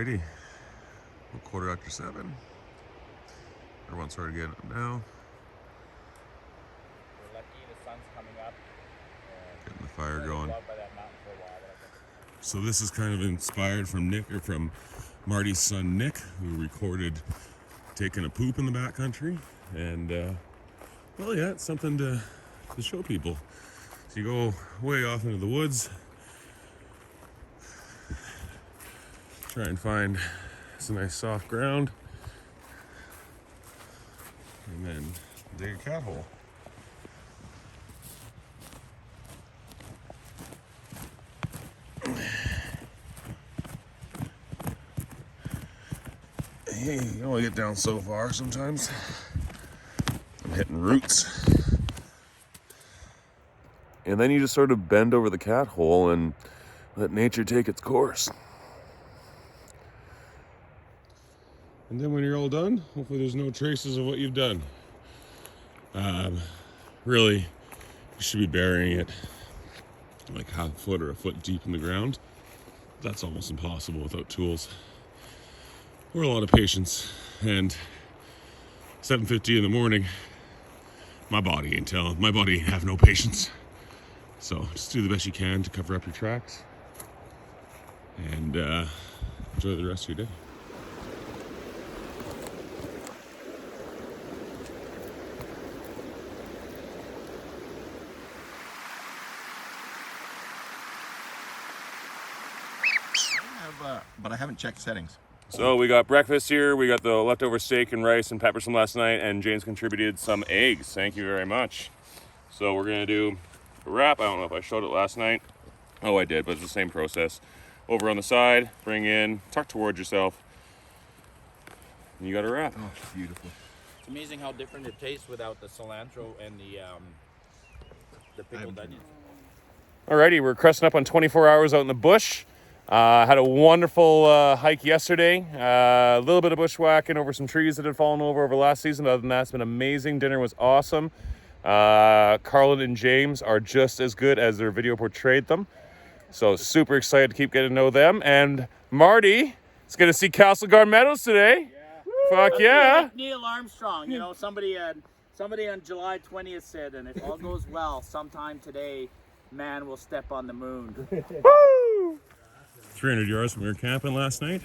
Alrighty, we're 7:15. Everyone's started getting up now. We're lucky the sun's coming up. Getting the fire going. By that mountain for a while, So this is kind of inspired from Marty's son Nick, who recorded taking a poop in the backcountry, and well, yeah, it's something to show people. So you go way off into the woods, try and find some nice soft ground, and then dig a cat hole. Hey, you only get down so far sometimes. I'm hitting roots. And then you just sort of bend over the cat hole and let nature take its course. And then when you're all done, hopefully there's no traces of what you've done. Really, you should be burying it like half a foot or a foot deep in the ground. That's almost impossible without tools or a lot of patience. And 7:50 in the morning, my body ain't have no patience. So just do the best you can to cover up your tracks and enjoy the rest of your day. But I haven't checked settings. So we got breakfast here. We got the leftover steak and rice and peppers from last night, and James contributed some eggs. Thank you very much. So we're gonna do a wrap. I don't know if I showed it last night. Oh, I did, but it's the same process. Over on the side, bring in, tuck towards yourself, and you got a wrap. Oh, beautiful. It's amazing how different it tastes without the cilantro and the pickled onions. Alrighty, we're cresting up on 24 hours out in the bush. Had a wonderful hike yesterday. A little bit of bushwhacking over some trees that had fallen over last season. Other than that, it's been amazing. Dinner was awesome. Carlin and James are just as good as their video portrayed them. So super excited to keep getting to know them. And Marty is going to see Castleguard Meadows today. Yeah. Fuck yeah. Like Neil Armstrong, you know, somebody on July 20th said, and if all goes well, sometime today, man will step on the moon. Woo! 300 yards from we were camping last night.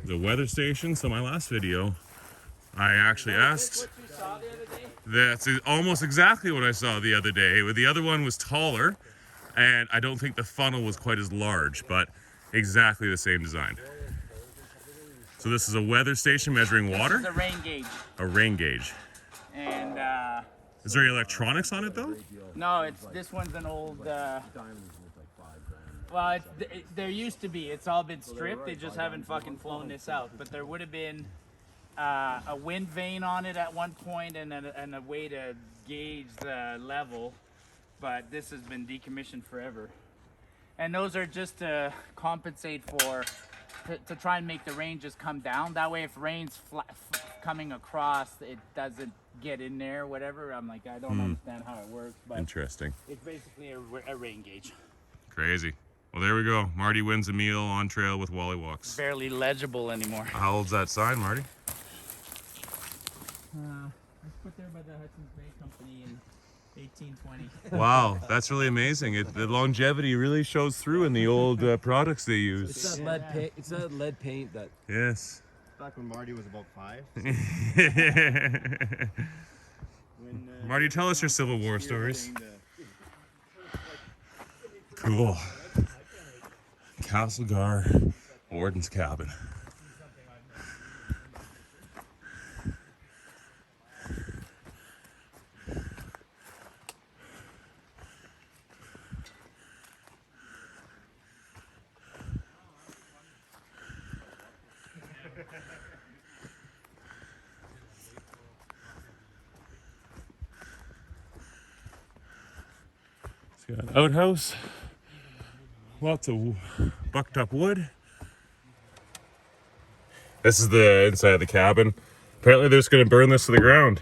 The weather station. So my last video, I actually asked. What you saw the other day? That's almost exactly what I saw the other day. The other one was taller, and I don't think the funnel was quite as large, but exactly the same design. So this is a weather station measuring water? This is a rain gauge. A rain gauge. And is there any electronics on it though? no, this one's an old. Well, there used to be. It's all been stripped. They just haven't fucking flown this out. But there would have been a wind vane on it at one point and a way to gauge the level. But this has been decommissioned forever. And those are just to compensate for, to try and make the rain just come down. That way if rain's coming across, it doesn't get in there, whatever. I'm like, I don't understand how it works. But interesting. It's basically a rain gauge. Crazy. Well, there we go. Marty wins a meal on trail with Wally Walks. Barely legible anymore. How old's that sign, Marty? It's put there by the Hudson's Bay Company in 1820. Wow, that's really amazing. The longevity really shows through in the old products they use. It's that lead paint. It's that lead paint that. Yes. Back when Marty was about 5. Marty, tell us your Civil War stories. Cool. Castleguard Warden's cabin. It's got an outhouse. Lots of bucked up wood. This is the inside of the cabin. Apparently they're just going to burn this to the ground.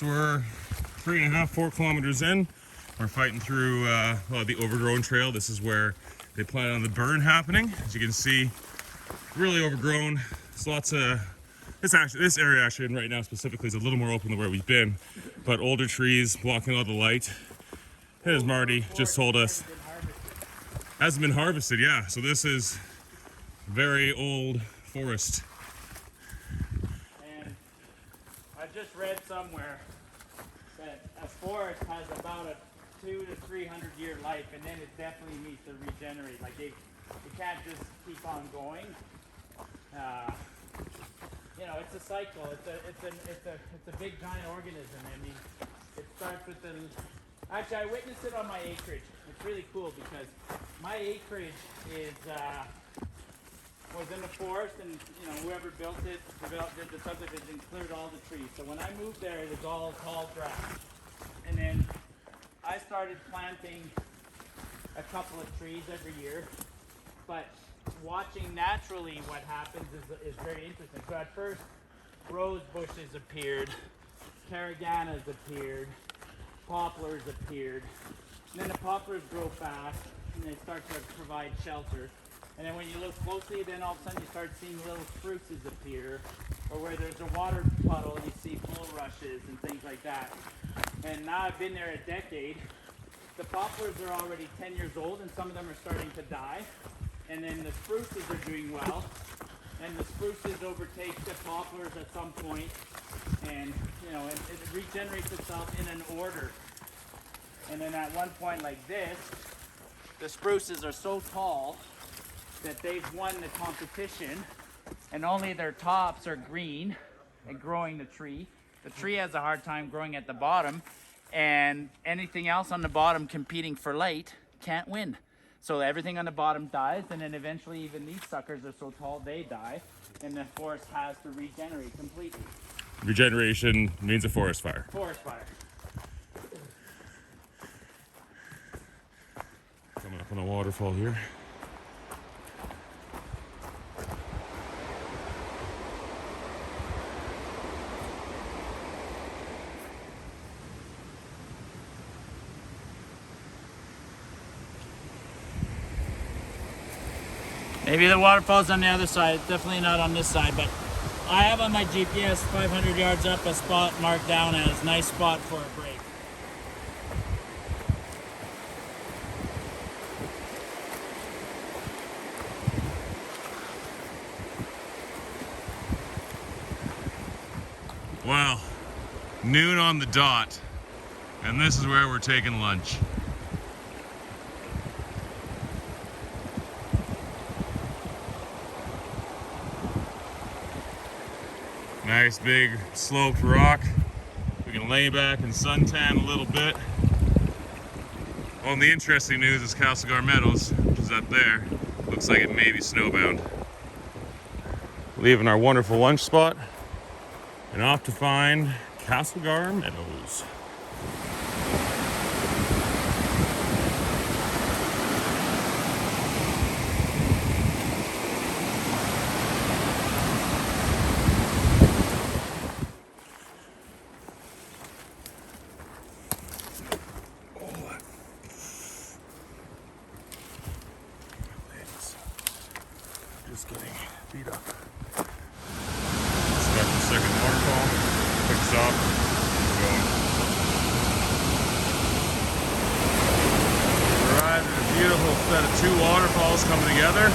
So we're 3.5, 4 kilometers in. We're fighting through the overgrown trail. This is where they plan on the burn happening. As you can see, really overgrown. There's lots of this area actually right now specifically is a little more open than where we've been, but older trees blocking all the light. And as Marty just told us, hasn't been harvested. Yeah, so this is very old forest. And I just read somewhere that a forest has about a 200 to 300 year life, and then it definitely needs to regenerate. Like it can't just keep on going. You know, it's a cycle. It's a big giant organism. I mean, it starts with the. Actually, I witnessed it on my acreage. It's really cool because my acreage was in the forest, and you know, whoever did the subdivision cleared all the trees. So when I moved there, it was all tall grass, and then I started planting a couple of trees every year, but watching naturally what happens is very interesting. So at first, rose bushes appeared, caraganas appeared, poplars appeared, and then the poplars grow fast and they start to provide shelter. And then when you look closely, then all of a sudden you start seeing little spruces appear, or where there's a water puddle, you see bulrushes and things like that. And now I've been there a decade. The poplars are already 10 years old, and some of them are starting to die. And then the spruces are doing well, and the spruces overtake the poplars at some point, and you know, it regenerates itself in an order. And then at one point like this, the spruces are so tall that they've won the competition, and only their tops are green and growing the tree. The tree has a hard time growing at the bottom, and anything else on the bottom competing for light can't win. So everything on the bottom dies, and then eventually even these suckers are so tall they die, and the forest has to regenerate completely. Regeneration means a forest fire. Forest fire. Coming up on a waterfall here. Maybe the waterfall's on the other side. It's definitely not on this side, but I have on my GPS 500 yards up a spot marked down as nice spot for a break. Wow, noon on the dot, and this is where we're taking lunch. Nice big sloped rock. We can lay back and suntan a little bit. Well, and the interesting news is Castleguard Meadows, which is up there, looks like it may be snowbound. Leaving our wonderful lunch spot and off to find Castleguard Meadows. Just getting beat up. Stuck the second waterfall. Quick stop. Going. Arrived at a beautiful set of two waterfalls coming together.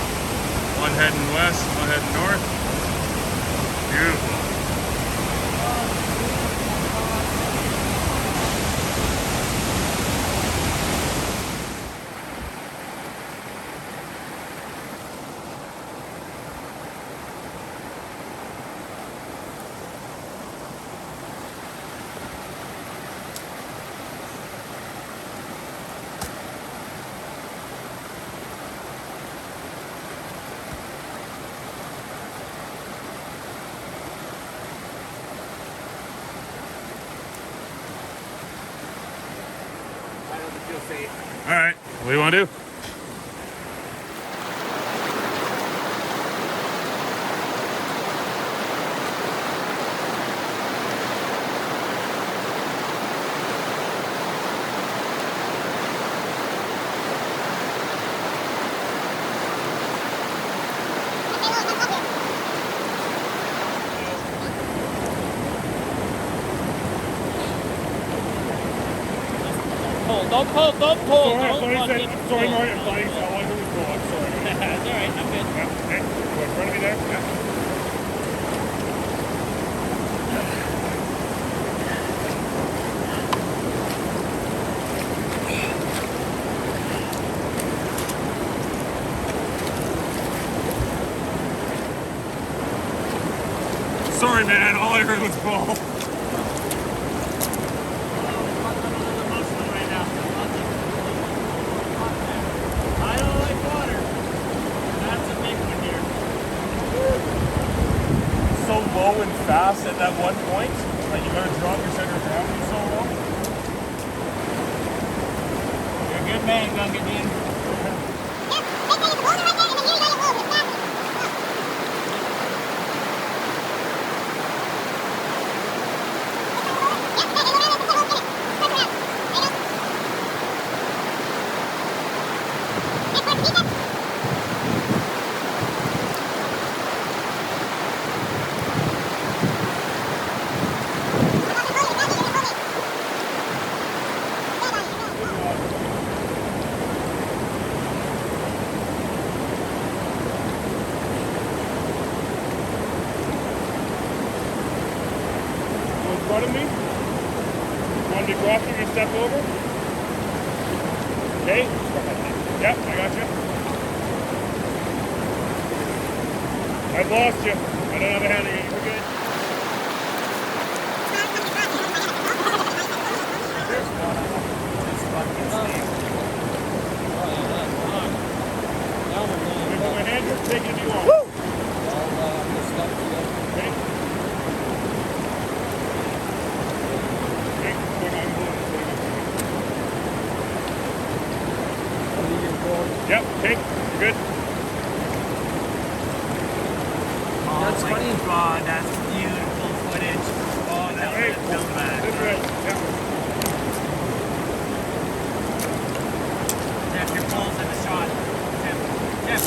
One heading west, one heading north. Beautiful. All right, what do you want to do? Don't pull. Don't pull. Sorry, Don't fucking I'm sorry, pull. Marty. I'm sorry, it was cool. I'm sorry. That's all right. I'm good. Yeah, okay. Go in front of me there. Yeah. Sorry, man. All I heard was pull. I don't like water. That's a big one here. So low and fast at that one point, like you gotta drop your center of gravity so low. You're a good man, Gungadine. In front of me. Want to be crossing and step over? Okay. Yep, I got you. I've lost you. I don't have a hand again. We're good. If my hand is taking you on. Okay. Yep, okay, you're good. That's funny. God, that's beautiful footage. Oh, that Hey, was film that. this way. Yep. Jeff, your pulls in the shot. Jeff.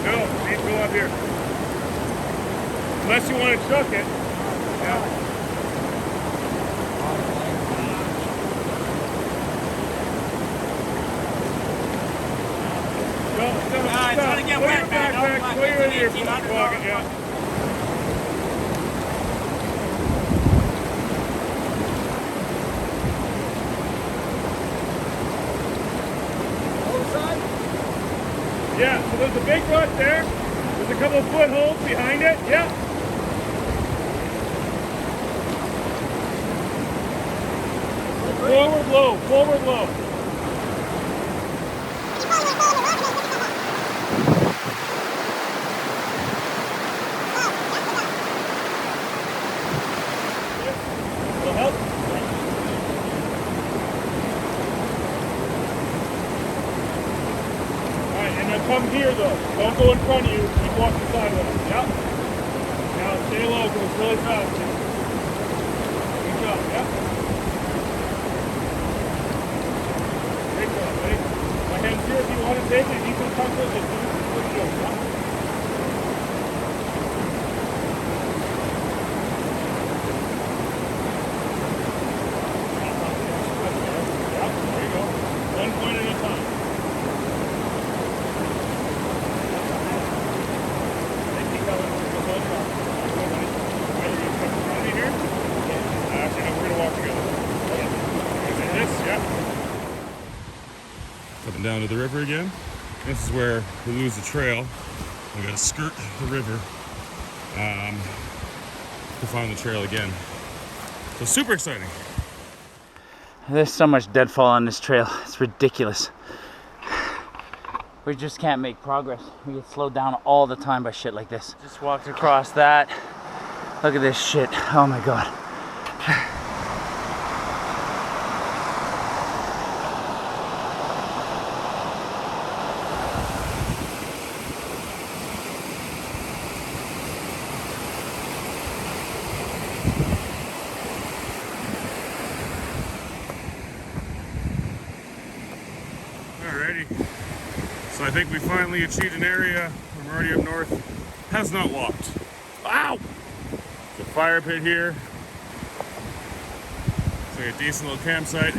No, need to go up here. Unless you want to chuck it. Yeah. It's gonna get wet, man. Don't fuck Clear it. your 1800 pocket, yeah. Yeah, so there's a big rut there. There's a couple of footholds behind it. Yeah. Forward low, forward low. Will help? Alright, and now come here though. Don't go in front of you. Keep walking sideways. Yep. Now stay low because it's really fast. Good job. Yep. Great job, buddy. My hand's here if you want to take it. You can come with it. Good job. Yep. Coming down to the river again. This is where we lose the trail. We gotta skirt the river to find the trail again. So super exciting. There's so much deadfall on this trail. It's ridiculous. We just can't make progress. We get slowed down all the time by shit like this. Just walked across that. Look at this shit. Oh my God. Alrighty. So I think we finally achieved an area where Marty up north has not walked. Ow! There's a fire pit here. It's like a decent little campsite.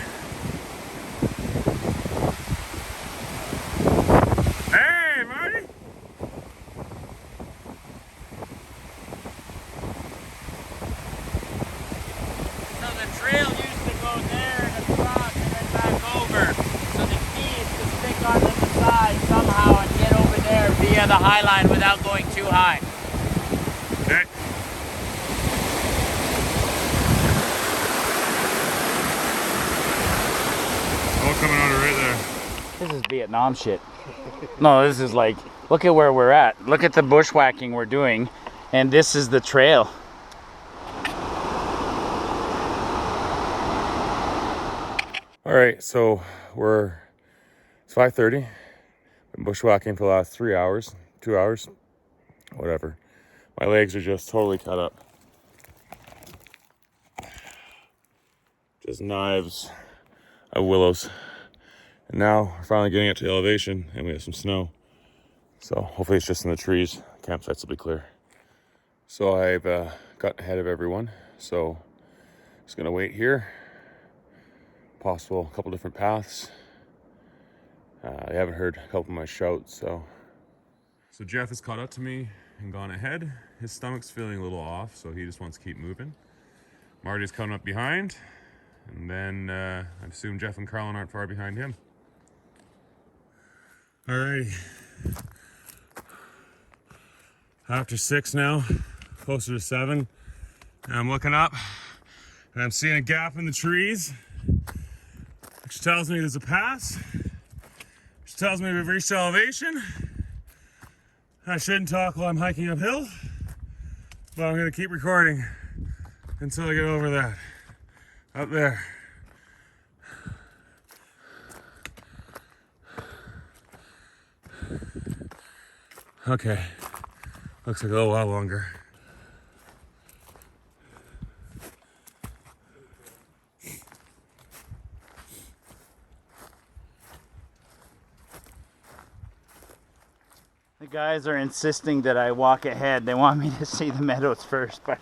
trail used to go there and across and then back over. So the key is to stick onto the side somehow and get over there via the high line without going too high. Okay. All coming out of right there. This is Vietnam shit. No, this is like, look at where we're at. Look at the bushwhacking we're doing. And this is the trail. All right, so it's 5:30. Been bushwhacking for the last 3 hours, 2 hours, whatever. My legs are just totally cut up. Just knives of willows. And now we're finally getting it to elevation and we have some snow. So hopefully it's just in the trees. Campsites will be clear. So I've got ahead of everyone. So just gonna wait here. Possible, a couple different paths. I haven't heard a couple of my shouts, so Jeff has caught up to me and gone ahead. His stomach's feeling a little off, so he just wants to keep moving. Marty's coming up behind, and then I assume Jeff and Carlin aren't far behind him. Alrighty. After 6 now, closer to 7. And I'm looking up, and I'm seeing a gap in the trees, which tells me there's a pass, which tells me we've reached elevation. I shouldn't talk while I'm hiking uphill, but I'm gonna keep recording until I get over that, up there. Okay, looks like a little while longer. The guys are insisting that I walk ahead. They want me to see the meadows first, but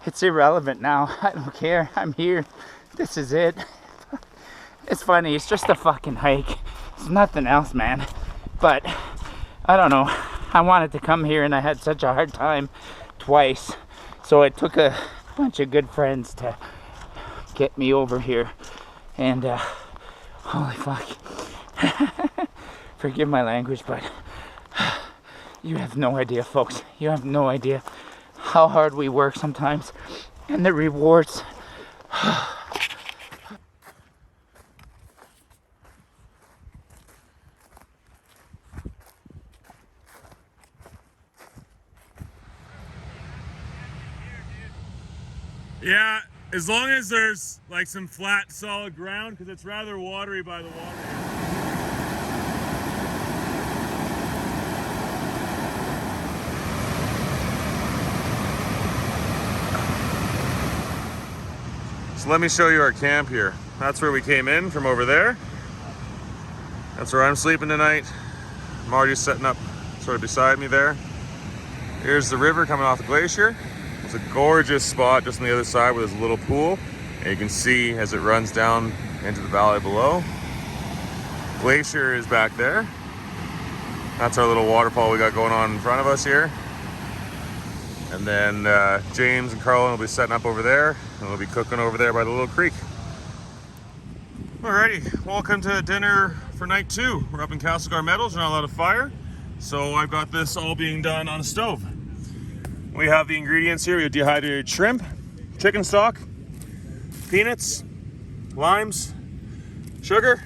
it's irrelevant now. I don't care. I'm here. This is it. It's funny. It's just a fucking hike. It's nothing else, man. But I don't know. I wanted to come here and I had such a hard time twice. So it took a bunch of good friends to get me over here. And holy fuck. Forgive my language, but you have no idea, folks. You have no idea how hard we work sometimes and the rewards. Yeah, as long as there's like some flat, solid ground, because it's rather watery by the water. So let me show you our camp here. That's where we came in from over there. That's where I'm sleeping tonight. Marty's setting up sort of beside me there. Here's the river coming off the glacier. It's a gorgeous spot just on the other side where there's a little pool. And you can see as it runs down into the valley below. Glacier is back there. That's our little waterfall we got going on in front of us here. And then James and Carlin will be setting up over there, and we'll be cooking over there by the little creek. Alrighty, welcome to dinner for night 2. We're up in Castleguard Meadows, we're not allowed to fire. So I've got this all being done on a stove. We have the ingredients here. We have dehydrated shrimp, chicken stock, peanuts, limes, sugar,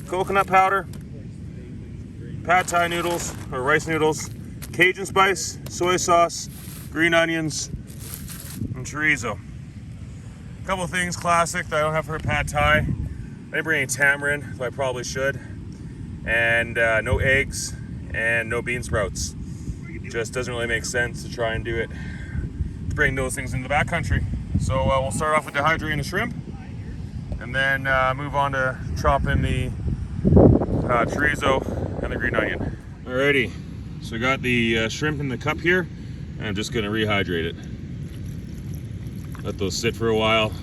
coconut powder, pad thai noodles or rice noodles, Cajun spice, soy sauce, green onions, and chorizo. A couple of things classic that I don't have for pad thai. I didn't bring any tamarind, though I probably should. And no eggs and no bean sprouts. Just doesn't really make sense to try and do it, to bring those things into the backcountry. So we'll start off with dehydrating the shrimp, and then move on to chopping the chorizo and the green onion. Alrighty, so we got the shrimp in the cup here, and I'm just gonna rehydrate it. Let those sit for a while,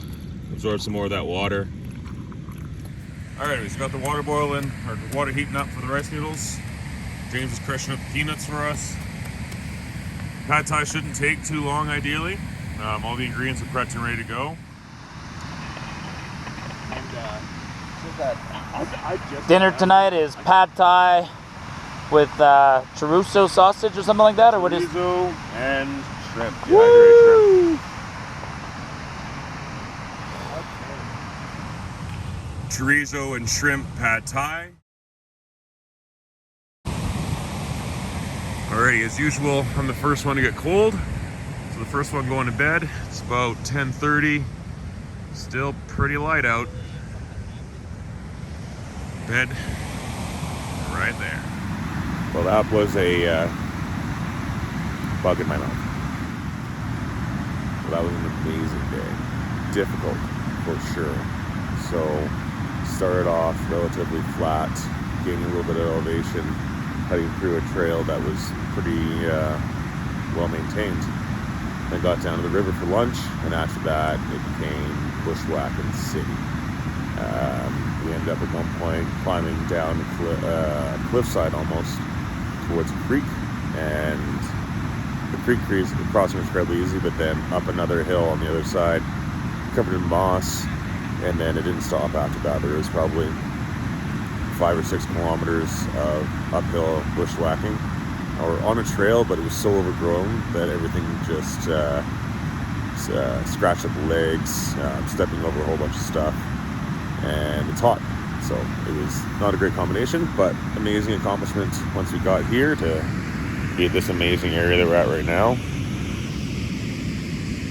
absorb some more of that water. Alright, we've got the water boiling, or water heating up for the rice noodles. James is crushing up the peanuts for us. Pad thai shouldn't take too long, ideally. All the ingredients are prepped and ready to go. Dinner tonight is pad thai with chorizo sausage or something like that, or what is? Chorizo and shrimp, dehydrated shrimp. Chorizo and shrimp pad thai. Alrighty, as usual, I'm the first one to get cold. So the first one going to bed. It's about 10:30. Still pretty light out. Bed right there. Well, that was a bug in my mouth. Well, that was an amazing day. Difficult, for sure. So, started off relatively flat, gaining a little bit of elevation, heading through a trail that was pretty well maintained. Then got down to the river for lunch, and after that, it became bushwhacking city. We ended up at one point climbing down a cliffside almost towards a creek, and the creek crossing was incredibly easy, but then up another hill on the other side, covered in moss, and then it didn't stop after that. There was probably 5 or 6 kilometers of uphill bushwhacking, or on a trail, but it was so overgrown that everything just scratched up the legs, stepping over a whole bunch of stuff, and it's hot. So it was not a great combination, but amazing accomplishment once we got here to be at this amazing area that we're at right now.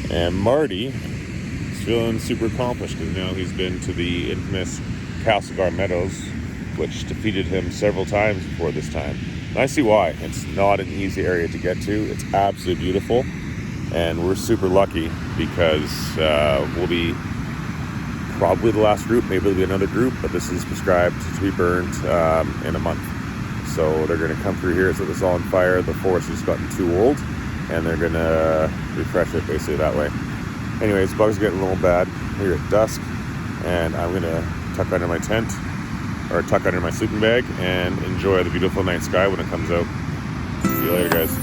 And Marty is feeling super accomplished because now he's been to the infamous Castleguard Meadows, which defeated him several times before this time. And I see why. It's not an easy area to get to. It's absolutely beautiful, and we're super lucky because we'll be probably the last group. Maybe there'll be another group, but this is prescribed to be burned in a month. So they're going to come through here, set this all on fire. The forest has gotten too old, and they're going to refresh it basically that way. Anyways, bugs are getting a little bad here at dusk, and I'm going to tuck under my tent, or tuck under my sleeping bag, and enjoy the beautiful night sky when it comes out. See you later, guys.